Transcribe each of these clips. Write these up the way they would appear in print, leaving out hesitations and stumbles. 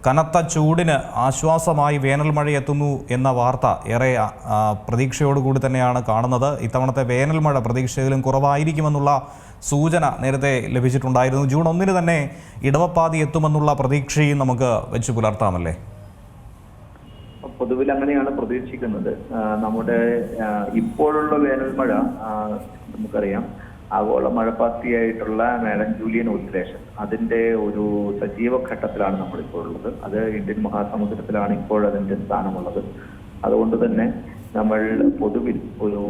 കനത്ത ചൂടിന് ആശ്വാസമായി വേനൽ മഴ എത്തുന്നു എന്ന വാർത്ത ഏറെ പ്രതീക്ഷയോടുകൂടി തന്നെയാണ് കാണുന്നത്. ഇത്തവണത്തെ വേനൽ മഴ പ്രതീക്ഷയിലും കുറവായിരിക്കുമെന്നുള്ള സൂചന നേരത്തെ ലഭിച്ചിട്ടുണ്ടായിരുന്നു. ജൂൺ 1 തന്നെ ഇടവപ്പാതി എത്തുമെന്നുള്ള പ്രതീക്ഷയും നമുക്ക് വെച്ച് പുലർത്താമല്ലേ? പൊതുവിൽ അങ്ങനെയാണ് പ്രതീക്ഷിക്കുന്നത്. നമ്മുടെ ഇപ്പോഴുള്ള വേനൽ മഴ നമുക്കറിയാം, ആഗോള മഴപ്പാത്തിയായിട്ടുള്ള മേഡം ജൂലിയൻ ഓസിലേഷൻ അതിന്റെ ഒരു സജീവ ഘട്ടത്തിലാണ് നമ്മളിപ്പോൾ ഉള്ളത്. അത് ഇന്ത്യൻ മഹാസമുദ്രത്തിലാണ് ഇപ്പോൾ അതിന്റെ സ്ഥാനമുള്ളത്. അതുകൊണ്ട് തന്നെ നമ്മൾ പൊതുവിൽ ഒരു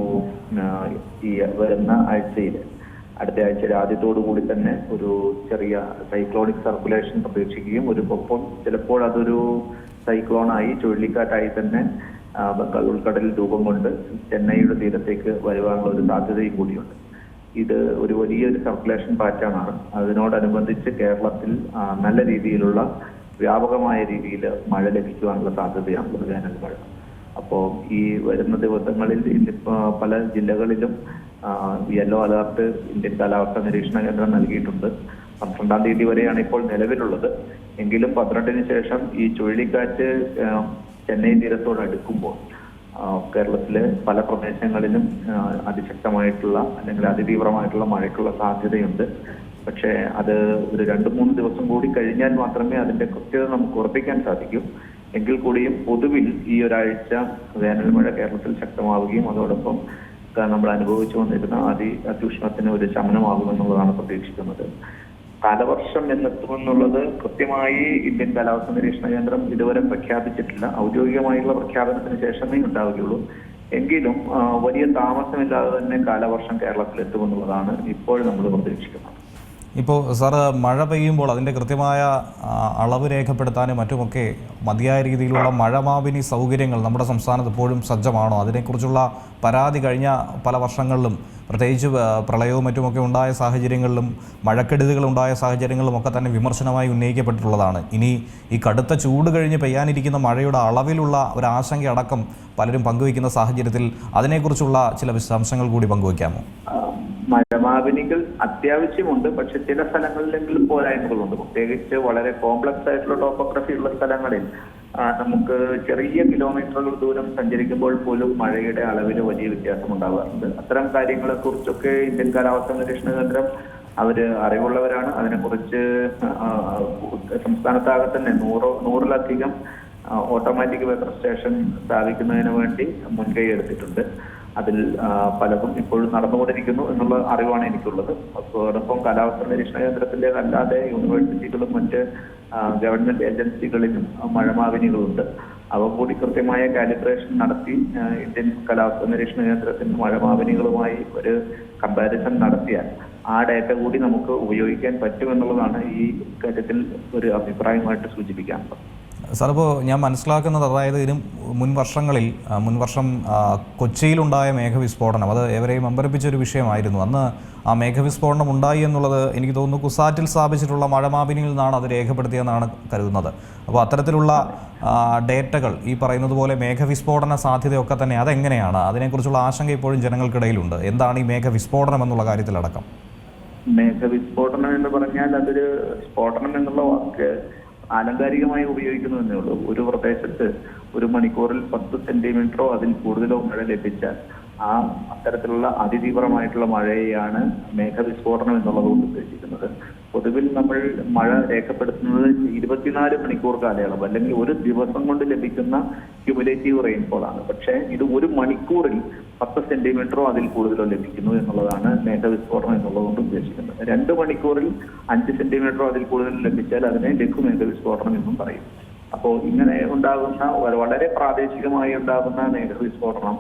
ഈ വരുന്ന ആഴ്ചയിൽ, അടുത്ത ആഴ്ചയിൽ ആദ്യത്തോടു കൂടി തന്നെ ഒരു ചെറിയ സൈക്ലോണിക് സർക്കുലേഷൻ പ്രതീക്ഷിക്കുകയും ഒപ്പം ചിലപ്പോൾ അതൊരു സൈക്ലോണായി ചുഴലിക്കാറ്റായി തന്നെ ബംഗാൾ ഉൾക്കടലിൽ രൂപം കൊണ്ട് ചെന്നൈയുടെ തീരത്തേക്ക് വരുവാനുള്ള ഒരു സാധ്യതയും കൂടിയുണ്ട്. ഇത് ഒരു വലിയൊരു സർക്കുലേഷൻ പാറ്റേൺ ആണ്. അതിനോടനുബന്ധിച്ച് കേരളത്തിൽ നല്ല രീതിയിലുള്ള വ്യാപകമായ രീതിയിൽ മഴ ലഭിക്കുവാനുള്ള സാധ്യതയാണ് വേനൽ മഴ. അപ്പോൾ ഈ വരുന്ന ദിവസങ്ങളിൽ പല ജില്ലകളിലും യെല്ലോ അലർട്ട് ഇന്ത്യൻ കാലാവസ്ഥാ നിരീക്ഷണ കേന്ദ്രം നൽകിയിട്ടുണ്ട്. 12-ാം തീയതി വരെയാണ് ഇപ്പോൾ നിലവിലുള്ളത്. എങ്കിലും 12-ന് ശേഷം ഈ ചുഴലിക്കാറ്റ് ചെന്നൈ തീരത്തോട് അടുക്കുമ്പോൾ കേരളത്തിലെ പല പ്രദേശങ്ങളിലും അതിശക്തമായിട്ടുള്ള അല്ലെങ്കിൽ അതിതീവ്രമായിട്ടുള്ള മഴയ്ക്കുള്ള സാധ്യതയുണ്ട്. പക്ഷേ അത് ഒരു 2-3 ദിവസം കൂടി കഴിഞ്ഞാൽ മാത്രമേ അതിന്റെ കൃത്യത നമുക്ക് ഉറപ്പിക്കാൻ സാധിക്കൂ. എങ്കിൽ കൂടിയും പൊതുവിൽ ഈ ഒരാഴ്ച വേനൽ മഴ കേരളത്തിൽ ശക്തമാവുകയും അതോടൊപ്പം നമ്മൾ അനുഭവിച്ചു വന്നിരുന്ന അത്യുഷ്ണത്തിന് ഒരു ശമനമാകുമെന്നുള്ളതാണ് പ്രതീക്ഷിക്കുന്നത്. കാലവർഷം എന്നെത്തുമെന്നുള്ളത് കൃത്യമായി ഇന്ത്യൻ കാലാവസ്ഥാ നിരീക്ഷണ കേന്ദ്രം ഇതുവരെ പ്രഖ്യാപിച്ചിട്ടില്ല. ഔദ്യോഗികമായുള്ള പ്രഖ്യാപനത്തിന് ശേഷമേ ഉണ്ടാവുകയുള്ളൂ. എങ്കിലും വലിയ താമസമില്ലാതെ തന്നെ കാലവർഷം കേരളത്തിൽ എത്തുമെന്നുള്ളതാണ് ഇപ്പോൾ നമ്മൾ പ്രതീക്ഷിക്കുന്നത്. ഇപ്പോൾ സാറ് മഴ പെയ്യുമ്പോൾ അതിൻ്റെ കൃത്യമായ അളവ് രേഖപ്പെടുത്താനും മറ്റുമൊക്കെ മതിയായ രീതിയിലുള്ള മഴമാപിനി സൗകര്യങ്ങൾ നമ്മുടെ സംസ്ഥാനത്ത് ഇപ്പോഴും സജ്ജമാണോ? അതിനെക്കുറിച്ചുള്ള പരാതി കഴിഞ്ഞ പല വർഷങ്ങളിലും, പ്രത്യേകിച്ച് പ്രളയവും മറ്റുമൊക്കെ ഉണ്ടായ സാഹചര്യങ്ങളിലും മഴക്കെടുതികൾ ഉണ്ടായ സാഹചര്യങ്ങളിലും ഒക്കെ തന്നെ വിമർശനമായി ഉന്നയിക്കപ്പെട്ടിട്ടുള്ളതാണ്. ഇനി ഈ കടുത്ത ചൂട് കഴിഞ്ഞ് പെയ്യാനിരിക്കുന്ന മഴയുടെ അളവിലുള്ള ഒരു ആശങ്കയടക്കം പലരും പങ്കുവയ്ക്കുന്ന സാഹചര്യത്തിൽ അതിനെക്കുറിച്ചുള്ള ചില വിശദാംശങ്ങൾ കൂടി പങ്കുവയ്ക്കാമോ? മഴമാപിനികൾ അത്യാവശ്യമുണ്ട്, പക്ഷെ ചില സ്ഥലങ്ങളിലെങ്കിലും പോരായ്മകളുണ്ട്. പ്രത്യേകിച്ച് വളരെ കോംപ്ലക്സ് ആയിട്ടുള്ള ടോപ്പോഗ്രഫി ഉള്ള സ്ഥലങ്ങളിൽ നമുക്ക് ചെറിയ കിലോമീറ്ററുകൾ ദൂരം സഞ്ചരിക്കുമ്പോൾ പോലും മഴയുടെ അളവിൽ വലിയ വ്യത്യാസം ഉണ്ടാകാറുണ്ട്. അത്തരം കാര്യങ്ങളെ കുറിച്ചൊക്കെ ഇന്ത്യൻ കാലാവസ്ഥാ നിരീക്ഷണ കേന്ദ്രം അറിവുള്ളവരാണ്. അതിനെക്കുറിച്ച് സംസ്ഥാനത്താകെ തന്നെ 100-ലധികം ഓട്ടോമാറ്റിക് വെതർ സ്റ്റേഷൻ സ്ഥാപിക്കുന്നതിന് വേണ്ടി മുൻകൈ എടുത്തിട്ടുണ്ട്. അതിൽ പലതും ഇപ്പോഴും നടന്നുകൊണ്ടിരിക്കുന്നു എന്നുള്ള അറിവാണ് എനിക്കുള്ളത്. അതോടൊപ്പം കാലാവസ്ഥാ നിരീക്ഷണ കേന്ദ്രത്തിൻ്റെതല്ലാതെ യൂണിവേഴ്സിറ്റികളും മറ്റ് ഗവൺമെന്റ് ഏജൻസികളിലും മഴമാപിനികളുണ്ട്. അവ കൂടി കൃത്യമായ കാലിബ്രേഷൻ നടത്തി ഇന്ത്യൻ കാലാവസ്ഥാ നിരീക്ഷണ കേന്ദ്രത്തിന്റെ മഴമാപിനികളുമായി ഒരു കമ്പാരിസൺ നടത്തിയാൽ ആ ഡാറ്റ കൂടി നമുക്ക് ഉപയോഗിക്കാൻ പറ്റുമെന്നുള്ളതാണ് ഈ കാര്യത്തിൽ ഒരു അഭിപ്രായമായിട്ട് സൂചിപ്പിക്കാനുള്ളത്. സാർ, ഇപ്പോൾ ഞാൻ മനസ്സിലാക്കുന്നത്, അതായത് ഇതിന് മുൻവർഷം കൊച്ചിയിലുണ്ടായ മേഘവിസ്ഫോടനം അത് ഏവരെയും അമ്പരപ്പിച്ചൊരു വിഷയമായിരുന്നു. അന്ന് ആ മേഘവിസ്ഫോടനം ഉണ്ടായി എന്നുള്ളത് എനിക്ക് തോന്നുന്നു കുസാറ്റിൽ സ്ഥാപിച്ചിട്ടുള്ള മഴമാപിനിയിൽ നിന്നാണ് അത് രേഖപ്പെടുത്തിയെന്നാണ് കരുതുന്നത്. അപ്പോൾ അത്തരത്തിലുള്ള ഡേറ്റകൾ ഈ പറയുന്നത് പോലെ മേഘവിസ്ഫോടന സാധ്യതയൊക്കെ തന്നെ അതെങ്ങനെയാണ്? അതിനെക്കുറിച്ചുള്ള ആശങ്ക ഇപ്പോഴും ജനങ്ങൾക്കിടയിലുണ്ട്. എന്താണ് ഈ മേഘവിസ്ഫോടനം എന്നുള്ള കാര്യത്തിലടക്കം? മേഘവിസ്ഫോടനം എന്ന് പറഞ്ഞാൽ അതൊരു സ്ഫോടനം എന്നുള്ള വാക്ക് ആലങ്കാരികമായി ഉപയോഗിക്കുന്നു എന്നേ ഉള്ളൂ. ഒരു പ്രദേശത്ത് ഒരു മണിക്കൂറിൽ 10 സെന്റിമീറ്ററോ അതിൽ കൂടുതലോ മഴ ലഭിച്ചാൽ അത്തരത്തിലുള്ള അതിതീവ്രമായിട്ടുള്ള മഴയെയാണ് മേഘവിസ്ഫോടനം എന്നുള്ളതുകൊണ്ട് ഉദ്ദേശിക്കുന്നത്. പൊതുവിൽ നമ്മൾ മഴ രേഖപ്പെടുത്തുന്നത് 24 മണിക്കൂർ കാലയളവ് അല്ലെങ്കിൽ ഒരു ദിവസം കൊണ്ട് ലഭിക്കുന്ന ക്യുമുലേറ്റീവ് റെയിൻഫോൾ ആണ്. പക്ഷേ ഇത് ഒരു മണിക്കൂറിൽ 10 സെന്റിമീറ്ററോ അതിൽ കൂടുതലോ ലഭിക്കുന്നു എന്നുള്ളതാണ് മേഘവിസ്ഫോടനം എന്നുള്ളതുകൊണ്ട് ഉദ്ദേശിക്കുന്നത്. 2 മണിക്കൂറിൽ 5 സെന്റിമീറ്ററോ അതിൽ കൂടുതൽ ലഭിച്ചാൽ അതിനെ ലഘു മേഘവിസ്ഫോടനം എന്നും പറയും. അപ്പോൾ ഇങ്ങനെ ഉണ്ടാകുന്ന വളരെ പ്രാദേശികമായി ഉണ്ടാകുന്ന മേഘവിസ്ഫോടനം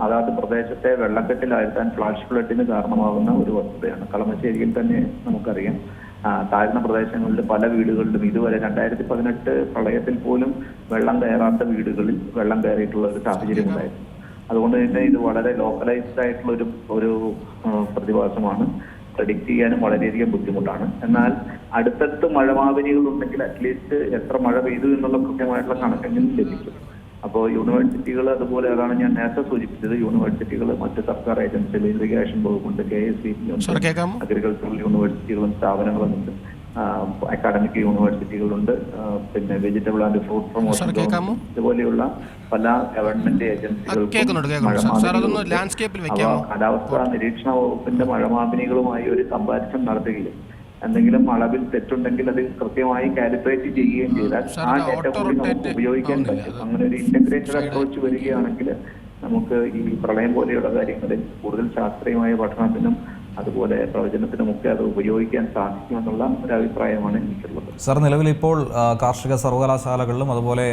അതാത് പ്രദേശത്തെ വെള്ളക്കെട്ടിലായിരുത്താൻ ഫ്ലാഷ് ഫ്ലഡിന് കാരണമാകുന്ന ഒരു വസ്തുതയാണ്. കളമശ്ശേരിയിൽ തന്നെ നമുക്കറിയാം, താഴ്ന്ന പ്രദേശങ്ങളിൽ പല വീടുകളിലും ഇതുവരെ 2018 പ്രളയത്തിൽ പോലും വെള്ളം കയറാത്ത വീടുകളിൽ വെള്ളം കയറിയിട്ടുള്ള ഒരു സാഹചര്യം ഉണ്ടായിരുന്നു. അതുകൊണ്ട് തന്നെ ഇത് വളരെ ലോക്കലൈസ്ഡ് ആയിട്ടുള്ള ഒരു പ്രതിഭാസമാണ്. പ്രെഡിക്റ്റ് ചെയ്യാനും വളരെയധികം ബുദ്ധിമുട്ടാണ്. എന്നാൽ അടുത്തടുത്ത് മഴമാപിനികൾ ഉണ്ടെങ്കിൽ അറ്റ്ലീസ്റ്റ് എത്ര മഴ പെയ്തു എന്നുള്ള കൃത്യമായിട്ടുള്ള കണക്കെങ്കിലും ലഭിക്കും. അപ്പോൾ യൂണിവേഴ്സിറ്റികൾ അതുപോലെ, അതാണ് ഞാൻ നേരത്തെ സൂചിപ്പിച്ചത്, യൂണിവേഴ്സിറ്റികൾ, മറ്റ് സർക്കാർ ഏജൻസികൾ, ഇറിഗേഷൻ വകുപ്പുണ്ട്, KSE, അഗ്രികൾച്ചറൽ യൂണിവേഴ്സിറ്റികളും സ്ഥാപനങ്ങളും ഉണ്ട്. അക്കാഡമിക് യൂണിവേഴ്സിറ്റികളുണ്ട്, പിന്നെ വെജിറ്റബിൾ ആൻഡ് ഫ്രൂട്ട് പ്രൊമോഷൻ ഇതുപോലെയുള്ള പല ഗവൺമെന്റ് ഏജൻസികൾക്കും കാലാവസ്ഥാ നിരീക്ഷണ വകുപ്പിന്റെ മഴമാപിനികളുമായി ഒരു കമ്പാരിസൺ നടത്തുകയും എന്തെങ്കിലും അളവിൽ തെറ്റുണ്ടെങ്കിൽ അത് കൃത്യമായി കാലിബ്രേറ്റ് ചെയ്യുകയും ചെയ്താൽ ആ ഡേറ്റ കൂടി നമുക്ക് ഉപയോഗിക്കാൻ പറ്റും. അങ്ങനെ ഒരു ഇന്റഗ്രേറ്റഡ് അപ്രോച്ച് വരികയാണെങ്കിൽ നമുക്ക് ഈ പ്രളയം പോലെയുള്ള കാര്യങ്ങളിൽ കൂടുതൽ ശാസ്ത്രീയമായ പഠനത്തിനും അതുപോലെ പ്രവചനത്തിനുമൊക്കെ അത് ഉപയോഗിക്കാൻ സാധിക്കുമെന്നുള്ള ഒരു അഭിപ്രായമാണ് എനിക്കുള്ളത്. സർ, നിലവിൽ ഇപ്പോൾ കാർഷിക സർവകലാശാലകളിലും അതുപോലെ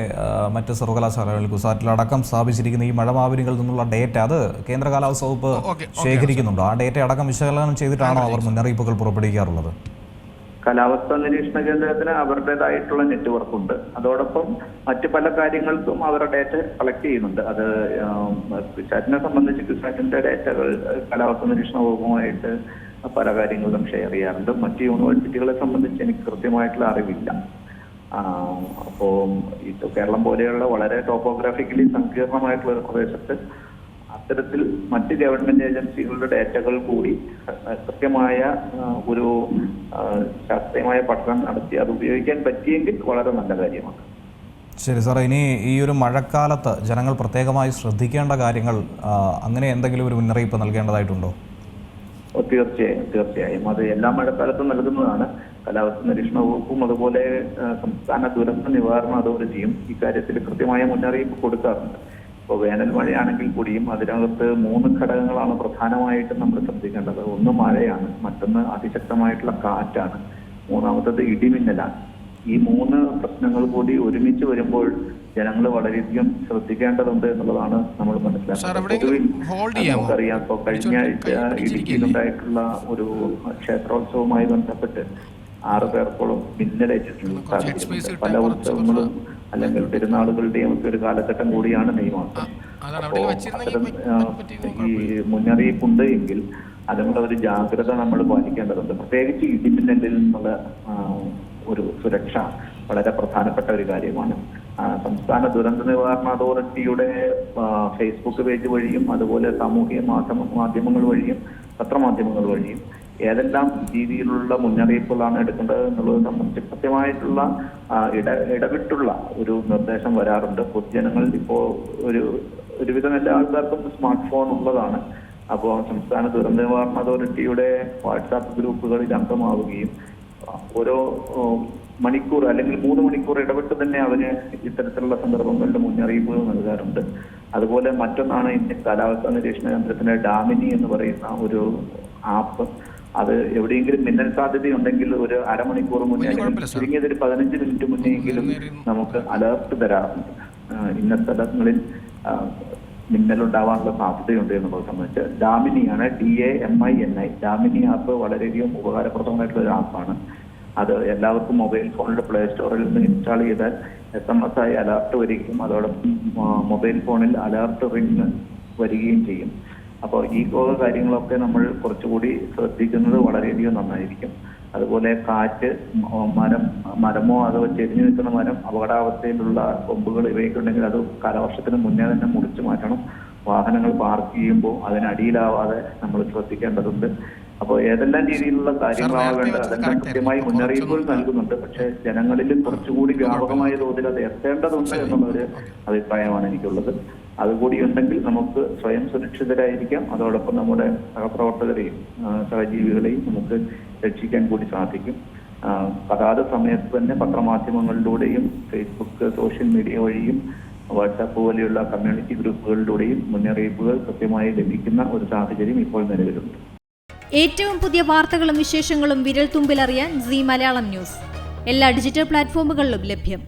മറ്റ് സർവകലാശാലകളിൽ കുസാറ്റിലടക്കം സ്ഥാപിച്ചിരിക്കുന്ന ഈ മഴമാപിനികളിൽ നിന്നുള്ള ഡേറ്റ അത് കേന്ദ്ര കാലാവസ്ഥ വകുപ്പ് ശേഖരിക്കുന്നുണ്ടോ? ആ ഡേറ്റ അടക്കം വിശകലനം ചെയ്തിട്ടാണോ അവർ മുന്നറിയിപ്പുകൾ പുറപ്പെടുവിക്കാറുള്ളത്? കാലാവസ്ഥാ നിരീക്ഷണ കേന്ദ്രത്തിന് അവരുടേതായിട്ടുള്ള നെറ്റ്വർക്ക് ഉണ്ട്. അതോടൊപ്പം മറ്റു പല കാര്യങ്ങൾക്കും അവരുടെ ഡേറ്റ കളക്ട് ചെയ്യുന്നുണ്ട്. അത് കുസാറ്റിനെ സംബന്ധിച്ച് കുസാറ്റിന്റെ ഡേറ്റകൾ കാലാവസ്ഥാ നിരീക്ഷണ വകുപ്പുമായിട്ട് പല കാര്യങ്ങളിലും ഷെയർ ചെയ്യാറുണ്ട്. മറ്റ് യൂണിവേഴ്സിറ്റികളെ സംബന്ധിച്ച് എനിക്ക് കൃത്യമായിട്ടുള്ള അറിവില്ല. അപ്പോൾ ഇത് കേരളം പോലെയുള്ള വളരെ ടോപ്പോഗ്രാഫിക്കലി സങ്കീർണമായിട്ടുള്ള ഒരു പ്രദേശത്ത് അത്തരത്തിൽ മറ്റ് ഗവൺമെന്റ് ഏജൻസികളുടെ ഡേറ്റകൾ കൂടി കൃത്യമായ ഒരു ശാസ്ത്രീയമായ പഠനം നടത്തി അത് ഉപയോഗിക്കാൻ പറ്റിയെങ്കിൽ വളരെ നല്ല കാര്യമാണ്. ശരി സാർ, ഇനി ഈ ഒരു മഴക്കാലത്ത് ജനങ്ങൾ പ്രത്യേകമായി ശ്രദ്ധിക്കേണ്ട കാര്യങ്ങൾ അങ്ങനെ എന്തെങ്കിലും ഒരു മുന്നറിയിപ്പ് നൽകേണ്ടതായിട്ടുണ്ടോ? തീർച്ചയായും അത് എല്ലാ മഴക്കാലത്തും നൽകുന്നതാണ്. കാലാവസ്ഥാ നിരീക്ഷണ വകുപ്പും അതുപോലെ സംസ്ഥാന ദുരന്ത നിവാരണ അതോറിറ്റിയും ഇക്കാര്യത്തിൽ കൃത്യമായ മുന്നറിയിപ്പ് കൊടുക്കാറുണ്ട്. ഇപ്പോൾ വേനൽ മഴയാണെങ്കിൽ കൂടിയും അതിനകത്ത് 3 ഘടകങ്ങളാണ് പ്രധാനമായിട്ടും നമ്മൾ ശ്രദ്ധിക്കേണ്ടത്. ഒന്ന് മഴയാണ്, മറ്റൊന്ന് അതിശക്തമായിട്ടുള്ള കാറ്റാണ്, മൂന്നാമത്തത് ഇടിമിന്നലാണ്. ഈ 3 പ്രശ്നങ്ങൾ കൂടി ഒരുമിച്ച് വരുമ്പോൾ ജനങ്ങൾ വളരെയധികം ശ്രദ്ധിക്കേണ്ടതുണ്ട് എന്നുള്ളതാണ് നമ്മൾ മനസ്സിലാക്കുന്നത്. നമുക്കറിയാം, ഇപ്പോൾ കഴിഞ്ഞ ആഴ്ച ഇടുക്കിയിലുണ്ടായിട്ടുള്ള ഒരു ക്ഷേത്രോത്സവവുമായി ബന്ധപ്പെട്ട് 6 പേർക്കോളം മിന്നലേറ്റിട്ടുള്ള സാഹചര്യം. പല ഉത്സവങ്ങളും അല്ലെങ്കിൽ പെരുന്നാളുകളുടെയും ഒക്കെ ഒരു കാലഘട്ടം കൂടിയാണ് നെയ്മാസം. അപ്പോൾ അത്തരം ഈ മുന്നറിയിപ്പുണ്ട് എങ്കിൽ അതിനുള്ള ഒരു ജാഗ്രത നമ്മൾ പാലിക്കേണ്ടതുണ്ട്. പ്രത്യേകിച്ച് ഇടിമിന്നലിൽ നിന്നുള്ള ഒരു സുരക്ഷ വളരെ പ്രധാനപ്പെട്ട ഒരു കാര്യമാണ്. സംസ്ഥാന ദുരന്ത നിവാരണ അതോറിറ്റിയുടെ ഫേസ്ബുക്ക് പേജ് വഴിയും അതുപോലെ സാമൂഹിക മാധ്യമങ്ങൾ വഴിയും പത്രമാധ്യമങ്ങൾ വഴിയും ഏതെല്ലാം രീതിയിലുള്ള മുന്നറിയിപ്പുകളാണ് എടുക്കേണ്ടത് എന്നുള്ളത് സംബന്ധിച്ച് കൃത്യമായിട്ടുള്ള ഇടവിട്ടുള്ള ഒരു നിർദ്ദേശം വരാറുണ്ട്. പൊതുജനങ്ങളിൽ ഇപ്പോൾ ഒരുവിധം എല്ലാ ആൾക്കാർക്കും സ്മാർട്ട് ഫോൺ ഉള്ളതാണ്. അപ്പോൾ സംസ്ഥാന ദുരന്ത നിവാരണ അതോറിറ്റിയുടെ വാട്സാപ്പ് ഗ്രൂപ്പുകളിൽ അംഗമാവുകയും ഓരോ മണിക്കൂർ അല്ലെങ്കിൽ 3 മണിക്കൂർ ഇടവിട്ട് തന്നെ അവര് ഇത്തരത്തിലുള്ള സന്ദർഭങ്ങളുടെ മുന്നറിയിപ്പുകൾ നൽകാറുണ്ട്. അതുപോലെ മറ്റൊന്നാണ് ഇന്ത്യൻ കാലാവസ്ഥാ നിരീക്ഷണ കേന്ദ്രത്തിന്റെ ഡാമിനി എന്ന് പറയുന്ന ഒരു ആപ്പ്. അത് എവിടെയെങ്കിലും മിന്നൽ സാധ്യതയുണ്ടെങ്കിൽ ഒരു അരമണിക്കൂർ മുന്നേ അല്ലെങ്കിൽ ചുരുങ്ങിയത് ഒരു 15 മിനിറ്റ് മുന്നെയെങ്കിലും നമുക്ക് അലേർട്ട് തരാറുണ്ട്. ഇന്ന സ്ഥലങ്ങളിൽ മിന്നലുണ്ടാവാനുള്ള സാധ്യതയുണ്ട് എന്നുള്ളത് സംബന്ധിച്ച്. ഡാമിനിയാണ്, DAMINI. ഡാമിനി ആപ്പ് വളരെയധികം ഉപകാരപ്രദമായിട്ടുള്ള ഒരു ആപ്പാണ്. അത് എല്ലാവർക്കും മൊബൈൽ ഫോണിൽ പ്ലേ സ്റ്റോറിൽ നിന്ന് ഇൻസ്റ്റാൾ ചെയ്താൽ SMS ആയി അലേർട്ട് വരികയും അതോടൊപ്പം മൊബൈൽ ഫോണിൽ അലേർട്ട് റിംഗ് വരികയും ചെയ്യും. അപ്പോൾ ഈ കാര്യങ്ങളൊക്കെ നമ്മൾ കുറച്ചുകൂടി ശ്രദ്ധിക്കുന്നത് വളരെയധികം നന്നായിരിക്കും. അതുപോലെ കാറ്റ്, മരമോ അതോ ചെരിഞ്ഞു നിൽക്കുന്ന മരം, അപകടാവസ്ഥയിലുള്ള കൊമ്പുകൾ ഇവയൊക്കെ ഉണ്ടെങ്കിൽ അത് കാലവർഷത്തിന് മുന്നേ തന്നെ മുറിച്ചു മാറ്റണം. വാഹനങ്ങൾ പാർക്ക് ചെയ്യുമ്പോൾ അതിനടിയിലാവാതെ നമ്മൾ ശ്രദ്ധിക്കേണ്ടതുണ്ട്. അപ്പോൾ ഏതെല്ലാം രീതിയിലുള്ള കാര്യങ്ങളാണ് വേണ്ടത് അതെല്ലാം കൃത്യമായി മുന്നറിയിപ്പുകൾ നൽകുന്നുണ്ട്. പക്ഷേ ജനങ്ങളിൽ കുറച്ചുകൂടി വ്യാപകമായ തോതിൽ അത് എത്തേണ്ടതുണ്ട് എന്നുള്ളൊരു അഭിപ്രായമാണ് എനിക്കുള്ളത്. അതുകൂടി ഉണ്ടെങ്കിൽ നമുക്ക് സ്വയം സുരക്ഷിതരായിരിക്കാം. അതോടൊപ്പം നമ്മുടെ സഹപ്രവർത്തകരെയും സഹജീവികളെയും നമുക്ക് രക്ഷിക്കാൻ കൂടി സാധിക്കും. അതാത് സമയത്ത് തന്നെ പത്രമാധ്യമങ്ങളിലൂടെയും ഫേസ്ബുക്ക്, സോഷ്യൽ മീഡിയ വഴിയും വാട്സാപ്പ് പോലെയുള്ള കമ്മ്യൂണിറ്റി ഗ്രൂപ്പുകളിലൂടെയും മുന്നറിയിപ്പുകൾ കൃത്യമായി ലഭിക്കുന്ന ഒരു സാഹചര്യം ഇപ്പോൾ നിലവിലുണ്ട്. ഏറ്റവും പുതിയ വാർത്തകളും വിശേഷങ്ങളും വിരൽ തുമ്പിലറിയാൻ സീ മലയാളം ന്യൂസ് എല്ലാ ഡിജിറ്റൽ പ്ലാറ്റ്ഫോമുകളിലും ലഭ്യം.